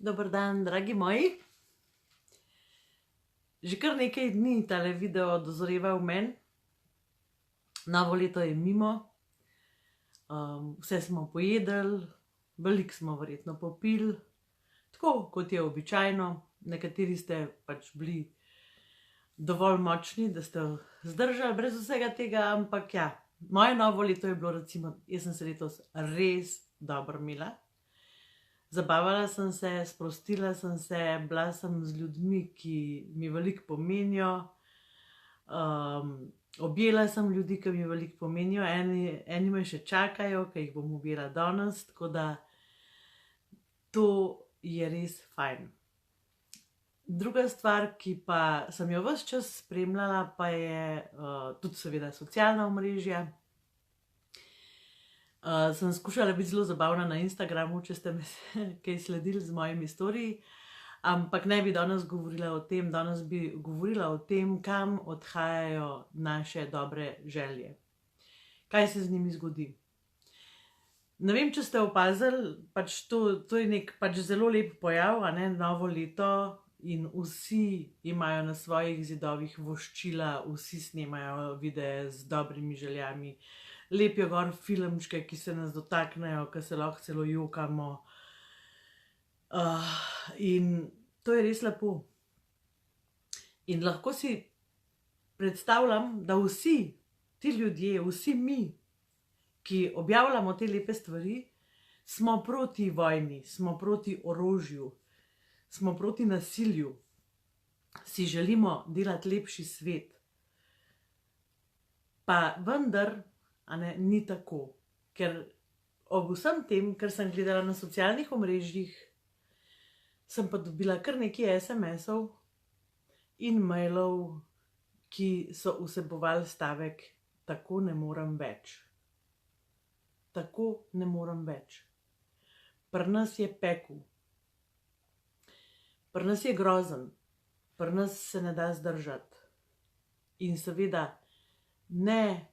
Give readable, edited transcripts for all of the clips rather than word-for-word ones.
Dober dan, dragi moji. Že kar nekaj dni tale video dozoreva v meni. Novo leto je mimo, vse smo pojedli, veliko smo verjetno popili, tako kot je običajno. Nekateri ste pač bili dovolj močni, da ste zdržali brez vsega tega, ampak ja, moje novo leto je bilo recimo, jaz sem se letos res dobro imela. Zabavala sem se, sprostila sem se, bila sem z ljudmi, ki mi veliko pomenijo. Objela sem ljudi, ki mi veliko pomenijo, eni me še čakajo, ki jih bom objela danes, tako da to je res fajn. Druga stvar, ki pa sem jo ves čas spremljala, pa je tudi seveda socialna omrežja. Sem skušala biti zelo zabavna na Instagramu, če ste me kaj sledili z mojimi storiji, ampak ne bi danes govorila o tem, danes bi govorila o tem, kam odhajajo naše dobre želje. Kaj se z njimi zgodi? Ne vem, če ste opazili, pač to je nek pač zelo lep pojav, a ne, novo leto, in vsi imajo na svojih zidovih voščila, vsi snemajo videe z dobrimi željami, lepijo gor filmčke, ki se nas dotaknejo, ki se lahko celo jokamo. In to je res lepo. In lahko si predstavljam, da vsi ti ljudje, vsi mi, ki objavljamo te lepe stvari, smo proti vojni, smo proti orožju, smo proti nasilju, si želimo delati lepši svet. Pa vendar, ni tako, ker ob vsem tem, kar sem gledala na socialnih omrežjih, sem pa dobila kar nekaj SMS-ov in mailov, ki so vsebovali stavek: tako ne morem več. Tako ne morem več. Pri nas je pekel. Pri nas je grozen. Pri nas se ne da zdržati. In seveda ne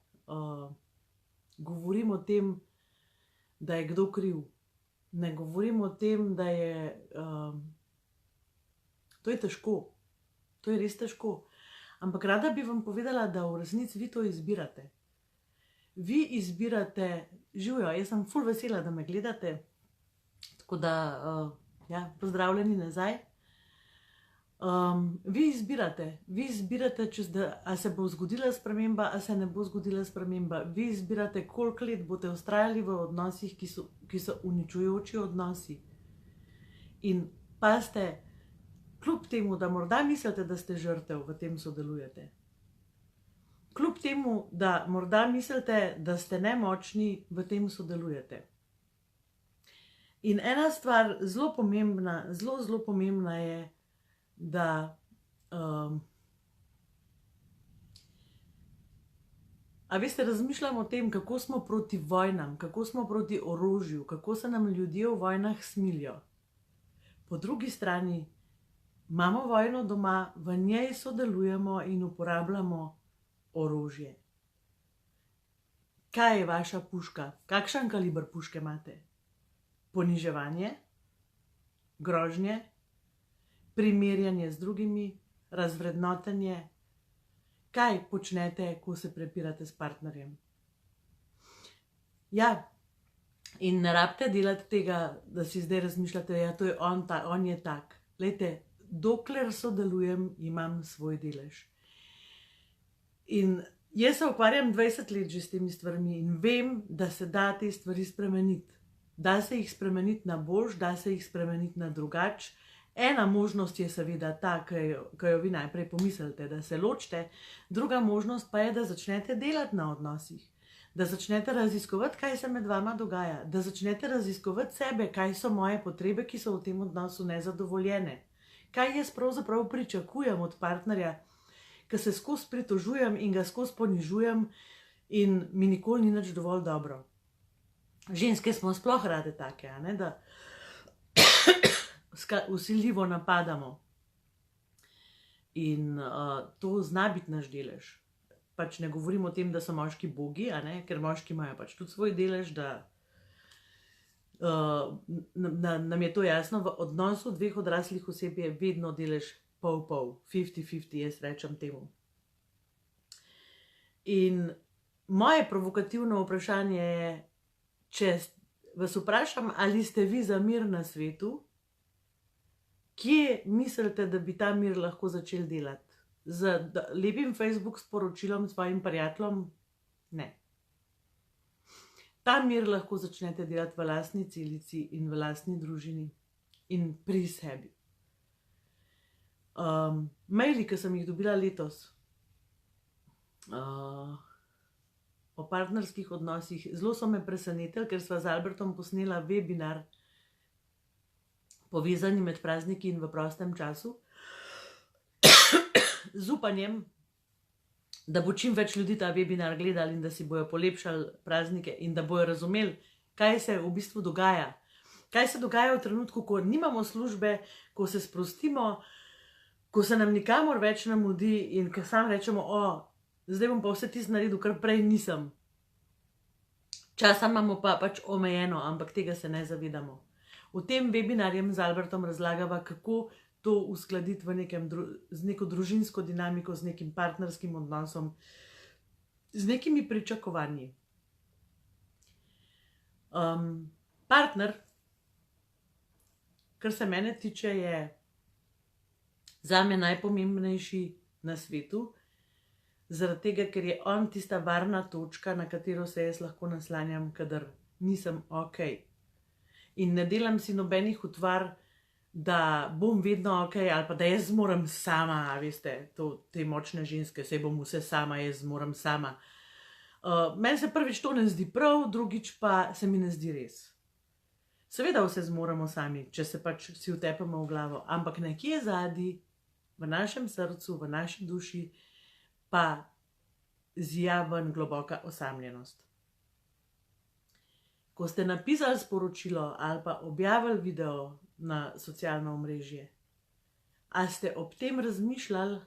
govorim o tem, da je kdo kriv. Ne govorim o tem, da je... To je težko. To je res težko. Ampak rada bi vam povedala, da v resnici vi to izbirate. Vi izbirate... Živjo, jaz sem ful vesela, da me gledate. Tako da, ja, pozdravljeni nazaj. Vi izbirate, a se bo zgodila sprememba, a se ne bo zgodila sprememba. Vi izbirate, koliko let boste vztrajali v odnosih, ki so uničujoči odnosi. In pazite, kljub temu, da morda mislite, da ste žrtev, v tem sodelujete. Kljub temu, da morda mislite, da ste nemočni, v tem sodelujete. In ena stvar zelo pomembna, zelo pomembna je, da a veste, razmišljam o tem, kako smo proti vojnam, kako smo proti orožju, kako se nam ljudje v vojnah smilijo. Po drugi strani imamo vojno doma, v njej sodelujemo in uporabljamo orožje. Kaj je vaša puška? Kakšen kaliber puške imate? Poniževanje? Grožnje? Primerjanje z drugimi, razvrednotenje. Kaj počnete, ko se prepirate s partnerjem? Ja, in ne rabite delati tega, da si zdaj razmišljate, ja, to je on je tak. Glejte, dokler sodelujem, imam svoj delež. In jaz se ukvarjam 20 let že s temi stvarmi in vem, da se da te stvari spremeniti. Da se jih spremeniti na boljš, da se jih spremeniti na drugač. Ena možnost je seveda ta, ki jo vi najprej pomislite, da se ločite, druga možnost pa je, da začnete delati na odnosih, da začnete raziskovati, kaj se med vama dogaja, da začnete raziskovati sebe, kaj so moje potrebe, ki so v tem odnosu nezadovoljene, kaj jaz pravzaprav pričakujem od partnerja, ki se skozi pritožujem in ga skozi ponižujem in mi nikoli ni nič dovolj dobro. Ženske smo sploh rade take, a ne, da vsiljivo napadamo. In to zna biti naš delež. Pač ne govorim o tem, da so moški bogi, a ne, ker moški imajo pač tudi svoj delež, da nam je to jasno, v odnosu dveh odraslih oseb je vedno delež pol-pol, 50-50, jaz rečem temu. In moje provokativno vprašanje je, če vas vprašam, ali ste vi za mir na svetu, kje mislite, da bi ta mir lahko začeli delati? Z lepim Facebook sporočilom svojim prijateljem? Ne. Ta mir lahko začnete delati v lastni celici in v lastni družini in pri sebi. Maili, ki sem jih dobila letos o partnerskih odnosih, zelo so me presenetili, ker sva z Albertom posnela webinar povezani med prazniki in v prostem času, z upanjem, da bo čim več ljudi ta webinar gledali in da si bojo polepšali praznike in da bojo razumeli, kaj se v bistvu dogaja. Kaj se dogaja v trenutku, ko nimamo službe, ko se sprostimo, ko se nam nikamor več ne mudi in ko sam rečemo, zdaj bom pa vse tisto naredil, kar prej nisem. Časa imamo pa pač omejeno, ampak tega se ne zavedamo. V tem webinarjem z Albertom razlagava, kako to uskladiti z neko družinsko dinamiko, z nekim partnerskim odnosom, z nekimi pričakovanji. Partner, kar se mene tiče, je zame najpomembnejši na svetu, zaradi tega, ker je on tista varna točka, na katero se jaz lahko naslanjam, kadar nisem okej. In ne delam si nobenih utvar, da bom vedno okej, ali pa da jaz zmorem sama, veste, te močne ženske, saj bom vse sama, jaz zmorem sama. Meni se prvič to ne zdi prav, drugič pa se mi ne zdi res. Seveda vse zmoremo sami, če se pač si utepemo v glavo, ampak nekje zadaj, v našem srcu, v naši duši, pa zija ven globoka osamljenost. Ko ste napisali sporočilo ali pa objavili video na socialno omrežje, a ste ob tem razmišljali,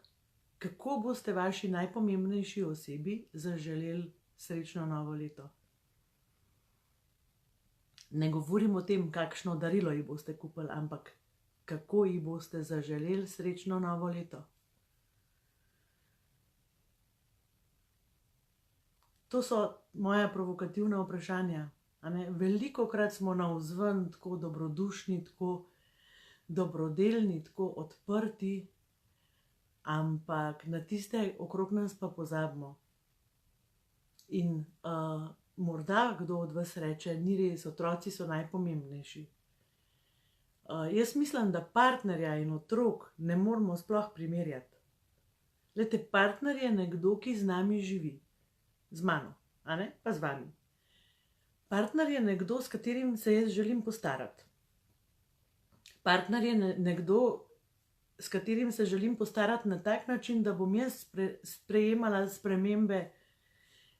kako boste vaši najpomembnejši osebi zaželeli srečno novo leto? Ne govorim o tem, kakšno darilo ji boste kupili, ampak kako ji boste zaželeli srečno novo leto. To so moja provokativna vprašanja. Velikokrat smo navzven tako dobrodušni, tako dobrodelni, tako odprti, ampak na tiste okrog nas pa pozabimo. In morda kdo od vas reče, ni res, otroci so najpomembnejši. Jaz mislim, da partnerja in otrok ne moramo sploh primerjati. Glejte, partner je nekdo, ki z nami živi. Z mano, pa z vami. Partner je nekdo, s katerim se jaz želim postarati. Partner je nekdo, s katerim se želim postarati na tak način, da bom jaz sprejemala spremembe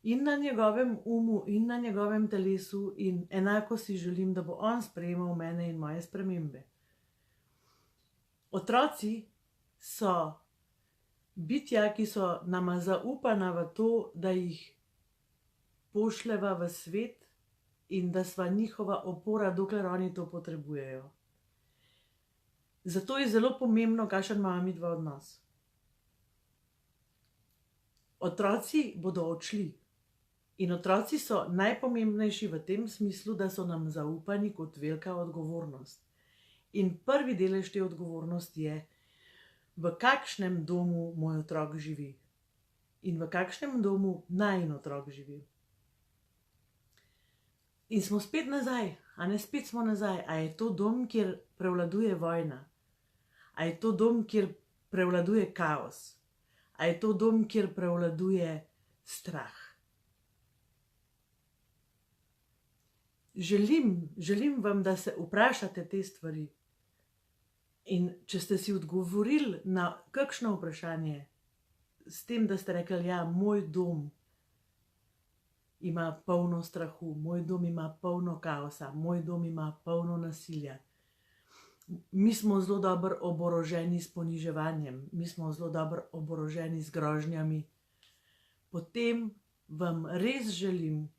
in na njegovem umu, in na njegovem telesu, in enako si želim, da bo on sprejemal mene in moje spremembe. Otroci so bitja, ki so nama zaupana v to, da jih pošljeva v svet in da sva njihova opora, dokler oni to potrebujejo. Zato je zelo pomembno, kakšen imamo midva odnos. Otroci bodo odšli. In otroci so najpomembnejši v tem smislu, da so nam zaupani kot velika odgovornost. In prvi delež te odgovornosti je, v kakšnem domu moj otrok živi. In v kakšnem domu najin otrok živi. In smo spet nazaj, spet smo nazaj. A je to dom, kjer prevladuje vojna? A je to dom, kjer prevladuje kaos? A je to dom, kjer prevladuje strah? Želim vam, da se vprašate te stvari. In če ste si odgovorili na kakšno vprašanje, s tem, da ste rekli, ja, moj dom ima polno strahu, moj dom ima polno kaosa, moj dom ima polno nasilja. Mi smo zelo dobro oboroženi s poniževanjem, mi smo zelo dobro oboroženi s grožnjami. Potem vam res želim,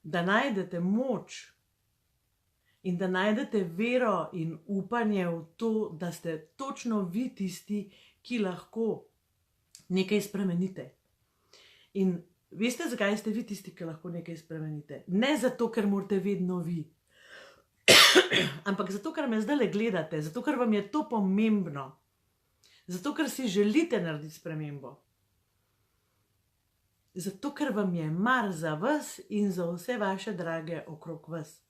da najdete moč in da najdete vero in upanje v to, da ste točno vi tisti, ki lahko nekaj spremenite. In veste, zakaj ste vi tisti, ki lahko nekaj spremenite? Ne zato, ker morate vedno vi, ampak zato, ker me zdaj gledate, zato, ker vam je to pomembno, zato, ker si želite narediti spremembo. Zato, ker vam je mar za vas in za vse vaše drage okrog vas.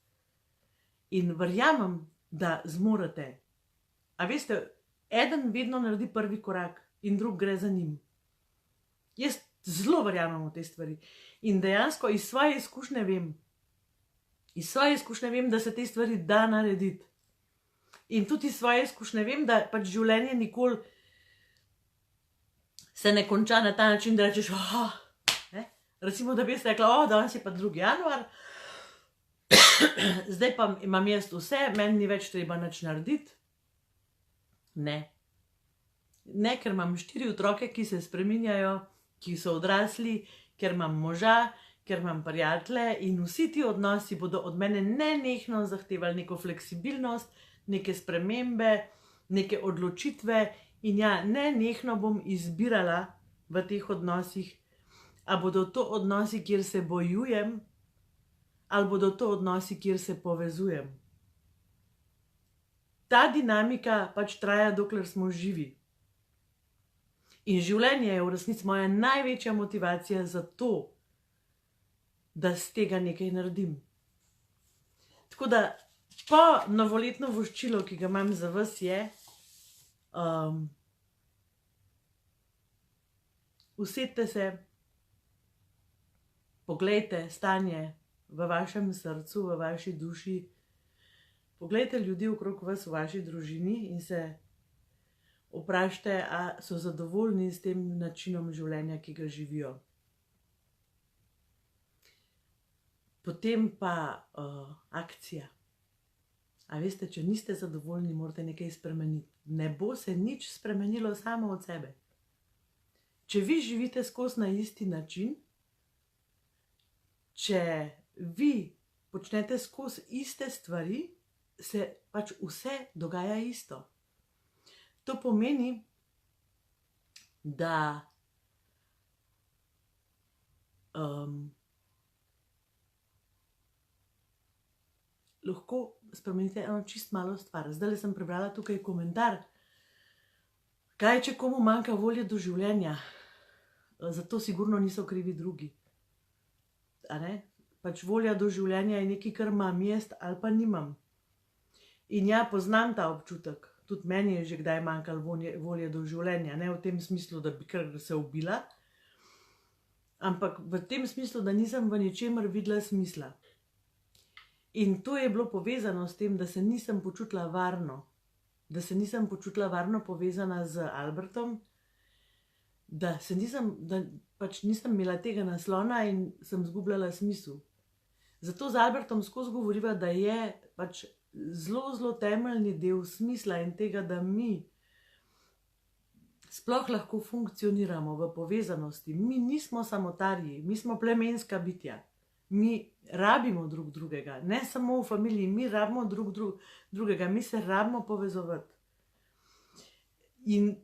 In verjamem, da zmorete. A veste, eden vedno naredi prvi korak in drug gre za njim. Jaz zelo verjamem v te stvari. In dejansko iz svoje izkušnje vem, da se te stvari da narediti. In tudi iz svoje izkušnje vem, da pač življenje nikoli se ne konča na ta način, da rečeš, recimo, da bi jaz rekla, danes je pa 2. januar, zdaj pa imam jaz vse, meni ni več treba nič narediti. Ne. Ne, ker imam 4 otroke, ki se spreminjajo, ki so odrasli, ker imam moža, ker imam prijatelje in vsi ti odnosi bodo od mene nenehno zahtevali neko fleksibilnost, neke spremembe, neke odločitve in ja, nenehno bom izbirala v teh odnosih, a bodo to odnosi, kjer se bojujem, ali bodo to odnosi, kjer se povezujem. Ta dinamika pač traja, dokler smo živi. In življenje je v resnici moja največja motivacija za to, da z tega nekaj naredim. Tako da, po novoletno voščilo, ki ga imam za vas, je, usedite se, poglejte stanje v vašem srcu, v vaši duši, poglejte ljudi okrog vas v vaši družini in se vprašajte, a so zadovoljni s tem načinom življenja, ki ga živijo. Potem pa akcija. A veste, če niste zadovoljni, morate nekaj spremeniti. Ne bo se nič spremenilo samo od sebe. Če vi živite skozi na isti način, če vi počnete skozi iste stvari, se pač vse dogaja isto. To pomeni, da lahko spremenite eno čist malo stvar. Zdaj sem prebrala tukaj komentar. Kaj, če komu manjka volje do življenja? Zato sigurno niso krivi drugi. A ne? Pač volja do življenja je nekaj, kar imam jaz ali pa nimam. In ja, poznam ta občutek. Tudi meni je že kdaj manjkalo volje do življenja. Ne v tem smislu, da bi kar se ubila, ampak v tem smislu, da nisem v ničemer videla smisla. In to je bilo povezano s tem, da se nisem počutila varno. Da se nisem počutila varno povezana z Albertom, da pač nisem imela tega naslona in sem izgubljala smisel. Zato z Albertom skozi govoriva, da je pač zelo, zelo temeljni del smisla in tega, da mi sploh lahko funkcioniramo v povezanosti. Mi nismo samotarji, mi smo plemenska bitja. Mi rabimo drug drugega, ne samo v familiji, mi rabimo drug drugega, mi se rabimo povezovati. In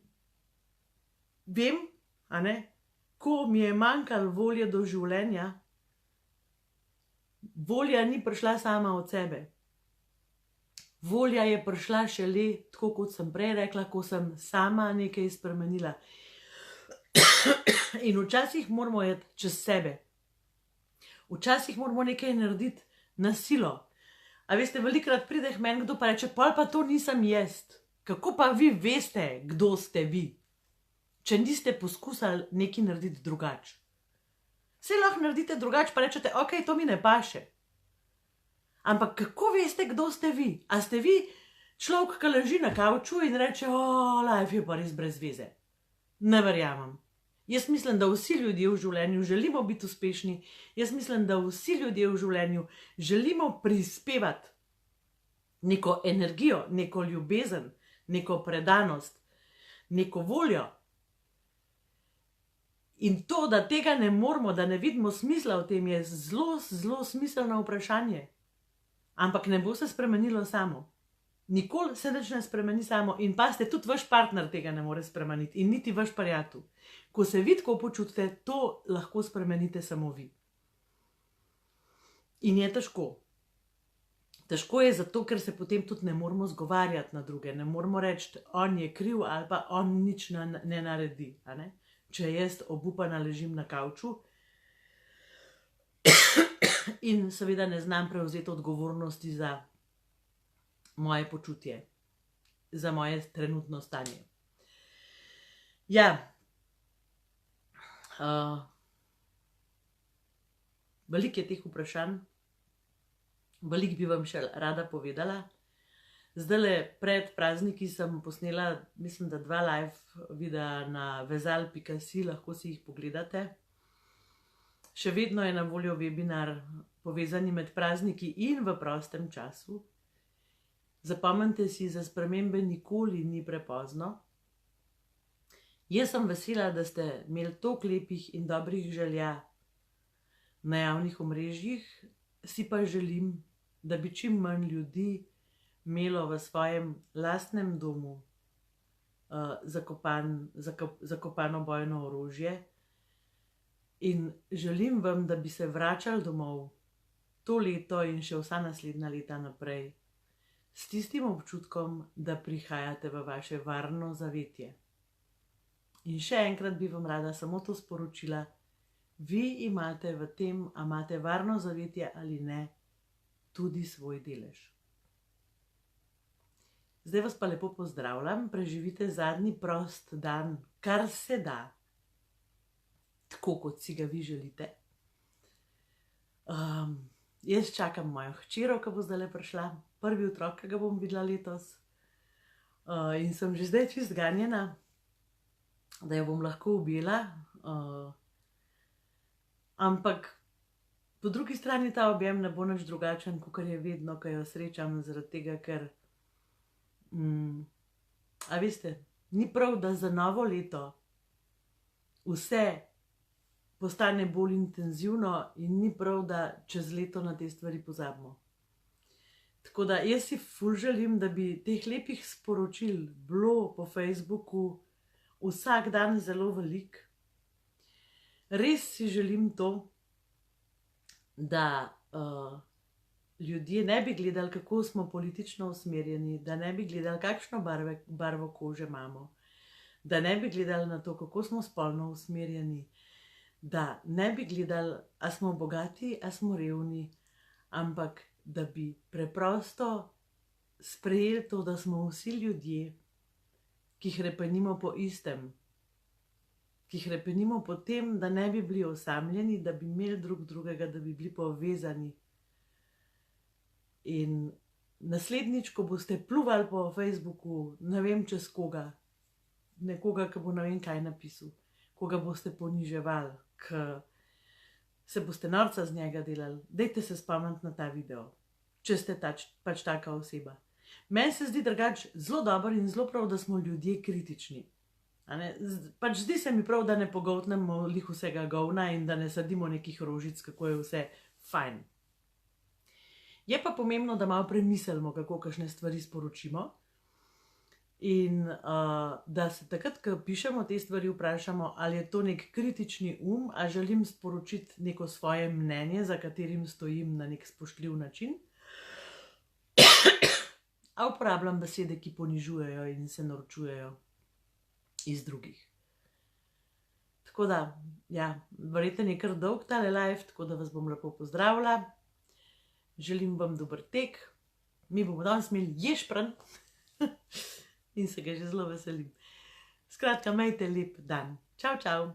vem, ko mi je manjkalo volje do življenja, volja ni prišla sama od sebe. Volja je prišla šele, tako kot sem prej rekla, ko sem sama nekaj spremenila. In včasih moramo iti čez sebe. Včasih moramo nekaj narediti na silo. A veste, velikokrat pride k meni kdo pa reče, pol pa to nisem jaz. Kako pa vi veste, kdo ste vi, če niste poskusili nekaj narediti drugače? Saj lahko naredite drugače, pa rečete, ok, to mi ne paše. Ampak kako veste, kdo ste vi? A ste vi človek, ki leži na kavču in reče, life je pa res brez veze? Ne verjamem. Jaz mislim, da vsi ljudje v življenju želimo biti uspešni. Jaz mislim, da vsi ljudje v življenju želimo prispevati neko energijo, neko ljubezen, neko predanost, neko voljo. In to, da tega ne moramo, da ne vidimo smisla v tem, je zelo, zelo smiselno vprašanje. Ampak ne bo se spremenilo samo. Nikoli se nič ne spremeni samo in paste, tudi vaš partner tega ne more spremeniti in niti vaš prijatelj. Ko se vi tako počutite, to lahko spremenite samo vi. In je težko. Težko je zato, ker se potem tudi ne moramo zgovarjati na druge, ne moramo reči, on je kriv ali pa on nič ne naredi. A ne? Če jaz obupana ležim na kavču in seveda ne znam prevzeti odgovornosti za moje počutje, za moje trenutno stanje. Ja, veliko je teh vprašanj, veliko bi vam še rada povedala. Zdajle pred prazniki sem posnela, mislim, da 2 live videa na vezal.si, lahko si jih pogledate. Še vedno je na voljo webinar povezani med prazniki in v prostem času. Zapomnite si, za spremembe nikoli ni prepozno. Jaz sem vesela, da ste imeli toliko lepih in dobrih želja na javnih omrežjih, si pa želim, da bi čim manj ljudi imelo v svojem lastnem domu zakopano bojno orožje. In želim vam, da bi se vračali domov to leto in še vsa naslednja leta naprej s tistim občutkom, da prihajate v vaše varno zavetje. In še enkrat bi vam rada samo to sporočila, vi imate v tem, a imate varno zavetje ali ne, tudi svoj delež. Zdaj vas pa lepo pozdravljam, preživite zadnji prost dan, kar se da, tako kot si ga vi želite. Jaz čakam mojo hčero, ki bo zdajle prišla, prvi otrok, ki ga bom videla letos. In sem že zdaj čist ganjena, da jo bom lahko objela. Ampak po drugi strani ta objem ne bo nič drugačen, kot je vedno, ko jo srečam, zaradi tega, ker a veste, ni prav, da za novo leto vse postane bolj intenzivno in ni prav, da čez leto na te stvari pozabimo. Tako da jaz si ful želim, da bi teh lepih sporočil bilo po Facebooku vsak dan zelo veliko. Res si želim to, da ljudje ne bi gledali, kako smo politično usmerjeni, da ne bi gledali, kakšno barvo kože imamo, da ne bi gledali na to, kako smo spolno usmerjeni, da ne bi gledali, a smo bogati, a smo revni, ampak da bi preprosto sprejeli to, da smo vsi ljudje, ki hrepenimo po istem, ki hrepenimo po tem, da ne bi bili osamljeni, da bi imeli drug drugega, da bi bili povezani. In naslednjič, ko boste pljuvali po Facebooku, ne vem čez koga, nekoga, ki bo ne vem kaj napisal, koga boste poniževali, ki se boste norca z njega delali, dajte se spomniti na ta video, če ste pač taka oseba. Meni se zdi drugače zelo dobro in zelo prav, da smo ljudje kritični. Pač zdi se mi prav, da ne pogoltnemo lih vsega govna in da ne sadimo nekih rožic, kako je vse fajn. Je pa pomembno, da malo premislimo, kako kakšne stvari sporočimo. In da se takrat, ko pišemo te stvari, vprašamo, ali je to nek kritični a želim sporočiti neko svoje mnenje, za katerim stojim na nek spoštljiv način, a uporabljam besede, ki ponižujejo in se norčujejo iz drugih. Tako da, ja, verjetno je kar dolg tale live, tako da vas bom lepo pozdravila. Želim vam dober tek, mi bomo danes imeli ješprenj. In se ga že zelo veselim. Skratka, imejte lep dan. Čau, čau.